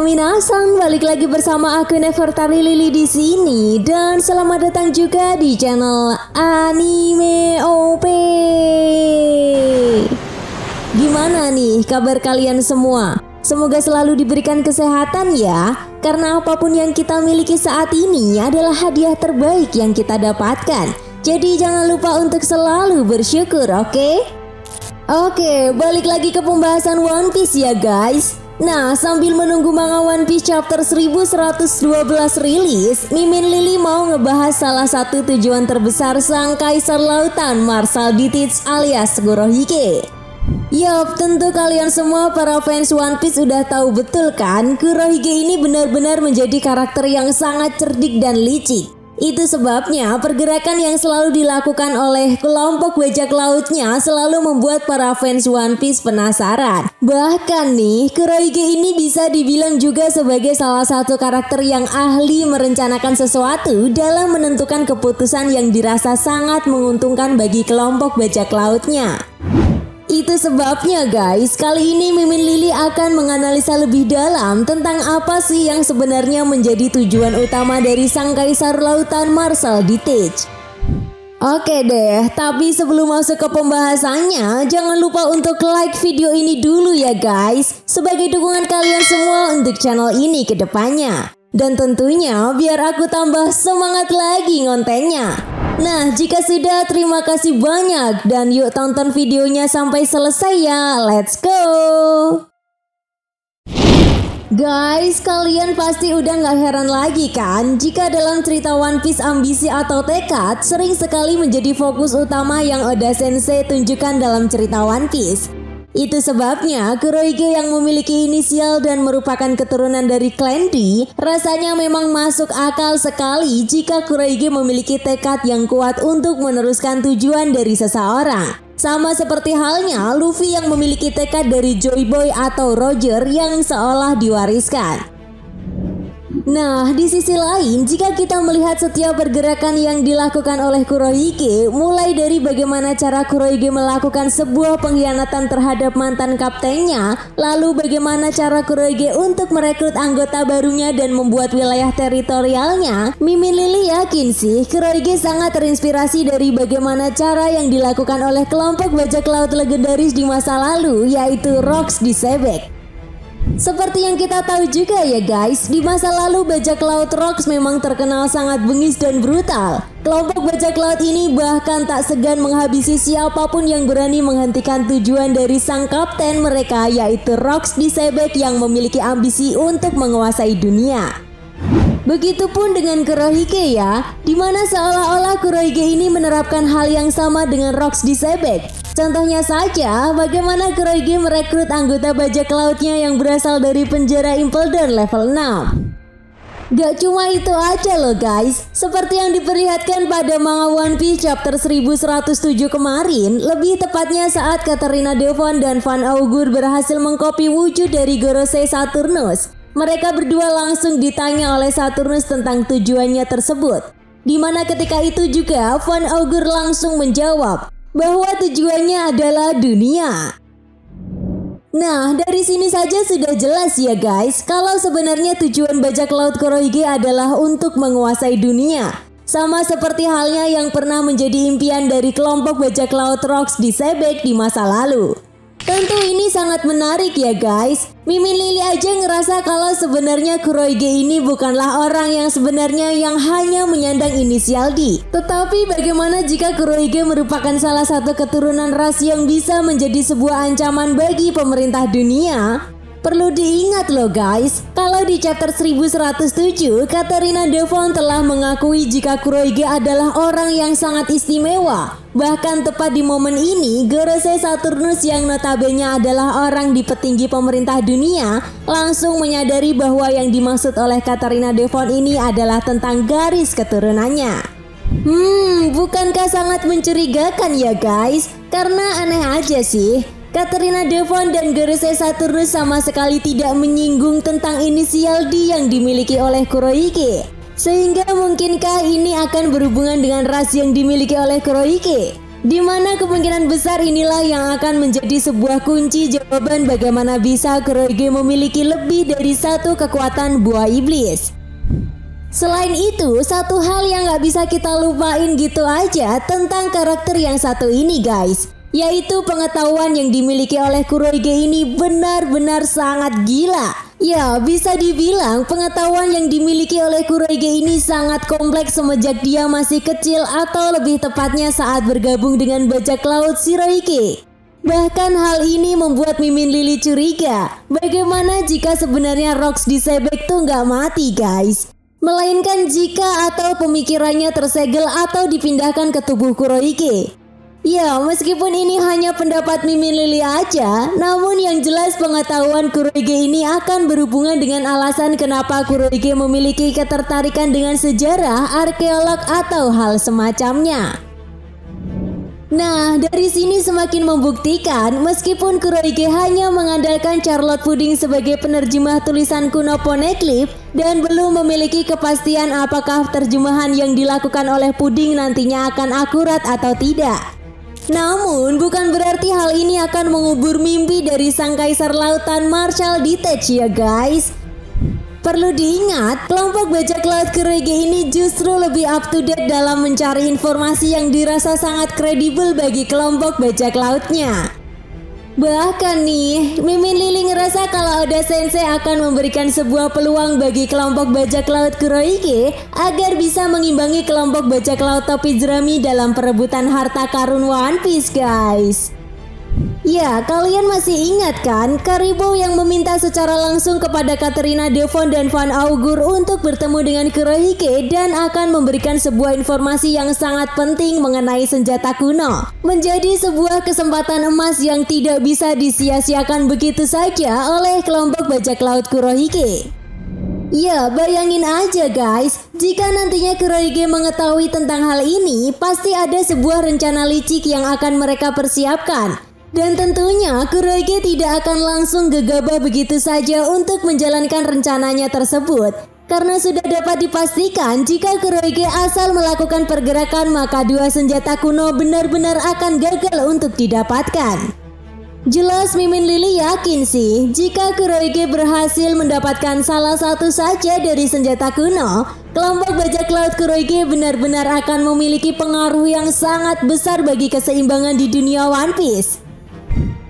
minasan, balik lagi bersama aku Nefertari Lili di sini dan selamat datang juga di channel Anime OP. Gimana nih kabar kalian semua? Semoga selalu diberikan kesehatan ya, karena apapun yang kita miliki saat ini adalah hadiah terbaik yang kita dapatkan. Jadi jangan lupa untuk selalu bersyukur, oke? Oke, balik lagi ke pembahasan One Piece ya guys. Nah, sambil menunggu manga One Piece chapter 1112 rilis, Mimin Lili mau ngebahas salah satu tujuan terbesar sang kaisar lautan Marshal D. Teach alias Kurohige. Yup, tentu kalian semua para fans One Piece udah tahu betul kan, Kurohige ini benar-benar menjadi karakter yang sangat cerdik dan licik. Itu sebabnya pergerakan yang selalu dilakukan oleh kelompok bajak lautnya selalu membuat para fans One Piece penasaran. Bahkan nih, Kurohige ini bisa dibilang juga sebagai salah satu karakter yang ahli merencanakan sesuatu dalam menentukan keputusan yang dirasa sangat menguntungkan bagi kelompok bajak lautnya. Itu sebabnya guys, kali ini Mimin Lili akan menganalisa lebih dalam tentang apa sih yang sebenarnya menjadi tujuan utama dari sang kaisar lautan Marshal D. Teach. Oke deh, tapi sebelum masuk ke pembahasannya, jangan lupa untuk like video ini dulu ya guys, sebagai dukungan kalian semua untuk channel ini ke depannya. Dan tentunya biar aku tambah semangat lagi ngontennya. Nah, jika sudah, terima kasih banyak dan yuk tonton videonya sampai selesai ya. Let's go! Guys, kalian pasti udah gak heran lagi kan jika dalam cerita One Piece ambisi atau tekad sering sekali menjadi fokus utama yang Oda Sensei tunjukkan dalam cerita One Piece. Itu sebabnya Kurohige yang memiliki inisial dan merupakan keturunan dari klan D, rasanya memang masuk akal sekali jika Kurohige memiliki tekad yang kuat untuk meneruskan tujuan dari seseorang. Sama seperti halnya Luffy yang memiliki tekad dari Joy Boy atau Roger yang seolah diwariskan. Nah, di sisi lain, jika kita melihat setiap pergerakan yang dilakukan oleh Kurohige, mulai dari bagaimana cara Kurohige melakukan sebuah pengkhianatan terhadap mantan kaptennya, lalu bagaimana cara Kurohige untuk merekrut anggota barunya dan membuat wilayah teritorialnya, Mimin Lili yakin sih Kurohige sangat terinspirasi dari bagaimana cara yang dilakukan oleh kelompok bajak laut legendaris di masa lalu, yaitu Rocks di Sebek. Seperti yang kita tahu juga ya guys, di masa lalu bajak laut Rocks memang terkenal sangat bengis dan brutal. Kelompok bajak laut ini bahkan tak segan menghabisi siapapun yang berani menghentikan tujuan dari sang kapten mereka, yaitu Rocks di Sebek yang memiliki ambisi untuk menguasai dunia. Begitupun dengan Kurohige ya, dimana seolah-olah Kurohige ini menerapkan hal yang sama dengan Rocks di Sebek. Contohnya saja, bagaimana Kurohige merekrut anggota bajak lautnya yang berasal dari penjara Impeldown level 6. Gak cuma itu aja loh guys, seperti yang diperlihatkan pada manga One Piece chapter 1107 kemarin, lebih tepatnya saat Katarina Devon dan Van Augur berhasil mengkopi wujud dari Gorosei Saturnus. Mereka berdua langsung ditanya oleh Saturnus tentang tujuannya tersebut, dimana ketika itu juga Van Augur langsung menjawab bahwa tujuannya adalah dunia. Nah, dari sini saja sudah jelas ya guys, kalau sebenarnya tujuan bajak laut Kurohige adalah untuk menguasai dunia. Sama seperti halnya yang pernah menjadi impian dari kelompok bajak laut Rocks di Sebek di masa lalu. Tentu ini sangat menarik ya guys. Mimin Lili aja ngerasa kalau sebenarnya Kurohige ini bukanlah orang yang sebenarnya yang hanya menyandang inisial D. Tetapi bagaimana jika Kurohige merupakan salah satu keturunan ras yang bisa menjadi sebuah ancaman bagi pemerintah dunia? Perlu diingat loh guys, kalau di chapter 1107, Katarina Devon telah mengakui jika Kurohige adalah orang yang sangat istimewa. Bahkan tepat di momen ini, Gorosei Saturnus yang notabene adalah orang di petinggi pemerintah dunia, langsung menyadari bahwa yang dimaksud oleh Katarina Devon ini adalah tentang garis keturunannya. Bukankah sangat mencurigakan ya guys? Karena aneh aja sih. Katarina Devon dan Gorosei Saturnus sama sekali tidak menyinggung tentang inisial D yang dimiliki oleh Kurohige. Sehingga mungkinkah ini akan berhubungan dengan ras yang dimiliki oleh Kurohige? Di mana kemungkinan besar inilah yang akan menjadi sebuah kunci jawaban bagaimana bisa Kurohige memiliki lebih dari satu kekuatan buah iblis. Selain itu, satu hal yang gak bisa kita lupain gitu aja tentang karakter yang satu ini guys, yaitu pengetahuan yang dimiliki oleh Kurohige ini benar-benar sangat gila. Ya, bisa dibilang pengetahuan yang dimiliki oleh Kurohige ini sangat kompleks semenjak dia masih kecil, atau lebih tepatnya saat bergabung dengan bajak laut Shirohige. Bahkan hal ini membuat Mimin Lily curiga, bagaimana jika sebenarnya Rocks di Sebek tuh gak mati guys, melainkan jika atau pemikirannya tersegel atau dipindahkan ke tubuh Kurohige. Ya, meskipun ini hanya pendapat Mimin Lily aja, namun yang jelas pengetahuan Kurohige ini akan berhubungan dengan alasan kenapa Kurohige memiliki ketertarikan dengan sejarah, arkeolog, atau hal semacamnya. Nah, dari sini semakin membuktikan meskipun Kurohige hanya mengandalkan Charlotte Pudding sebagai penerjemah tulisan kuno Poneglyph dan belum memiliki kepastian apakah terjemahan yang dilakukan oleh Pudding nantinya akan akurat atau tidak. Namun, bukan berarti hal ini akan mengubur mimpi dari sang kaisar lautan Marshall D-Tech ya guys. Perlu diingat, kelompok bajak laut Kurohige ini justru lebih up to date dalam mencari informasi yang dirasa sangat kredibel bagi kelompok bajak lautnya. Bahkan nih, Mimin Lily ngerasa kalau Oda Sensei akan memberikan sebuah peluang bagi kelompok bajak laut Kurohige agar bisa mengimbangi kelompok bajak laut topi jerami dalam perebutan harta karun One Piece guys. Ya, kalian masih ingat kan Karibo yang meminta secara langsung kepada Katerina Devon dan Van Augur untuk bertemu dengan Kurohige dan akan memberikan sebuah informasi yang sangat penting mengenai senjata kuno. Menjadi sebuah kesempatan emas yang tidak bisa disia-siakan begitu saja oleh kelompok bajak laut Kurohige. Ya, bayangin aja guys, jika nantinya Kurohige mengetahui tentang hal ini, pasti ada sebuah rencana licik yang akan mereka persiapkan. Dan tentunya Kurohige tidak akan langsung gegabah begitu saja untuk menjalankan rencananya tersebut. Karena sudah dapat dipastikan jika Kurohige asal melakukan pergerakan maka dua senjata kuno benar-benar akan gagal untuk didapatkan. Jelas Mimin Lily yakin sih jika Kurohige berhasil mendapatkan salah satu saja dari senjata kuno, kelompok bajak laut Kurohige benar-benar akan memiliki pengaruh yang sangat besar bagi keseimbangan di dunia One Piece.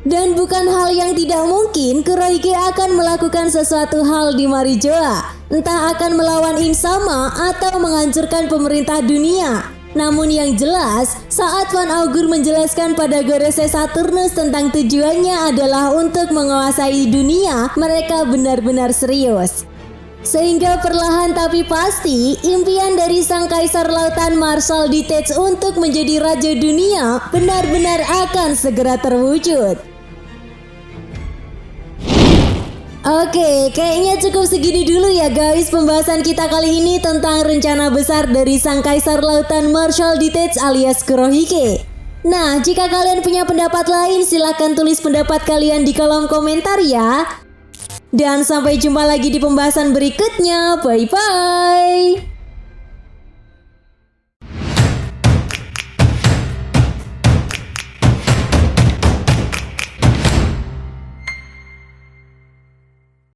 Dan bukan hal yang tidak mungkin Kurohige akan melakukan sesuatu hal di Marijoa, entah akan melawan Insama atau menghancurkan pemerintah dunia. Namun yang jelas, saat Van Augur menjelaskan pada Gorese Saturnus tentang tujuannya adalah untuk menguasai dunia, mereka benar-benar serius. Sehingga perlahan tapi pasti, impian dari sang kaisar lautan Marshall D-Tech untuk menjadi raja dunia benar-benar akan segera terwujud. Oke, kayaknya cukup segini dulu ya guys pembahasan kita kali ini tentang rencana besar dari sang kaisar lautan Marshall D-Tech alias Kurohige. Nah, jika kalian punya pendapat lain silahkan tulis pendapat kalian di kolom komentar ya. Dan sampai jumpa lagi di pembahasan berikutnya. Bye bye.